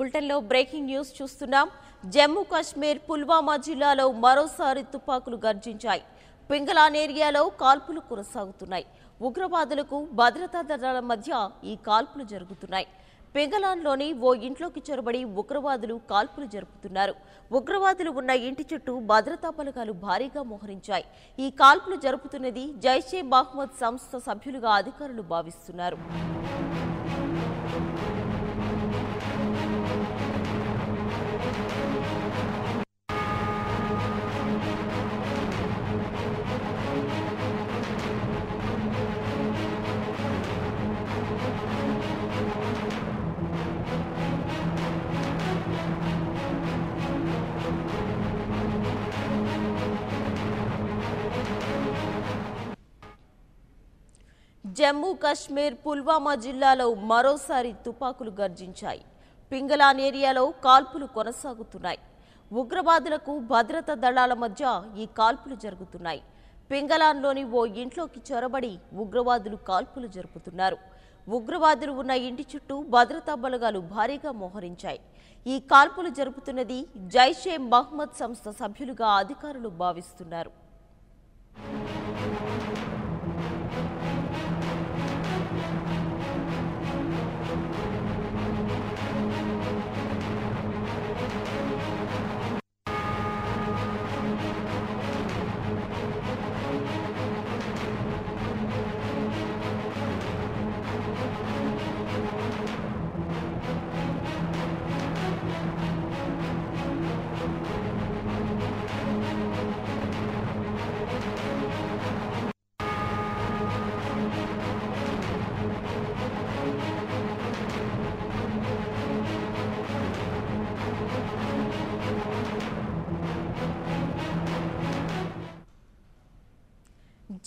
బులెటిన్లో breaking news చూస్తున్నాం. జమ్మూ కాశ్మీర్ పుల్వామా జిల్లాలో మరోసారి తుపాకులు గర్జించాయి. పింగళాన్ ఏరియాలో కాల్పులు కొనసాగుతున్నాయి. ఉగ్రవాదులకు భద్రతా దళాల మధ్య ఈ కాల్పులు జరుగుతున్నాయి. పింగళాన్లోని ఓ ఇంట్లోకి చొరబడి ఉగ్రవాదులు కాల్పులు జరుపుతున్నారు. ఉగ్రవాదులు ఉన్న ఇంటి చుట్టూ భద్రతా బలగాలు భారీగా మోహరించాయి. ఈ కాల్పులు జరుపుతున్నది జైషే మహ్మద్ సంస్థ సభ్యులుగా అధికారులు భావిస్తున్నారు. జమ్మూ కాశ్మీర్ పుల్వామా జిల్లాలో మరోసారి తుపాకులు గర్జించాయి. పింగళాన్ ఏరియాలో కాల్పులు కొనసాగుతున్నాయి. ఉగ్రవాదులకు భద్రతా దళాల మధ్య ఈ కాల్పులు జరుగుతున్నాయి. పింగళాన్లోని ఓ ఇంట్లోకి చొరబడి ఉగ్రవాదులు కాల్పులు జరుపుతున్నారు. ఉగ్రవాదులు ఉన్న ఇంటి చుట్టూ భద్రతా బలగాలు భారీగా మోహరించాయి. ఈ కాల్పులు జరుపుతున్నది జైషే మహ్మద్ సంస్థ సభ్యులుగా అధికారులు భావిస్తున్నారు.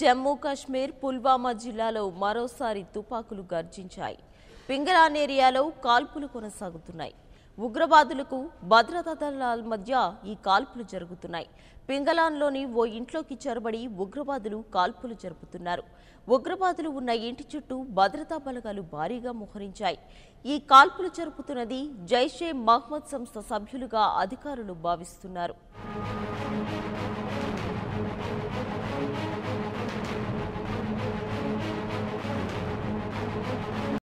జమ్మూ కాశ్మీర్ పుల్వామా జిల్లాలో మరోసారి తుపాకులు గర్జించాయి. పింగళాన్ ఏరియాలో కాల్పులు కొనసాగుతున్నాయి. ఉగ్రవాదులకు భద్రతా దళాల మధ్య ఈ కాల్పులు జరుగుతున్నాయి. పింగళాన్లోని ఓ ఇంట్లోకి చొరబడి ఉగ్రవాదులు కాల్పులు జరుపుతున్నారు. ఉగ్రవాదులు ఉన్న ఇంటి చుట్టూ భద్రతా బలగాలు భారీగా మోహరించాయి. ఈ కాల్పులు జరుపుతున్నది జైషే మహ్మద్ సంస్థ సభ్యులుగా అధికారులు భావిస్తున్నారు.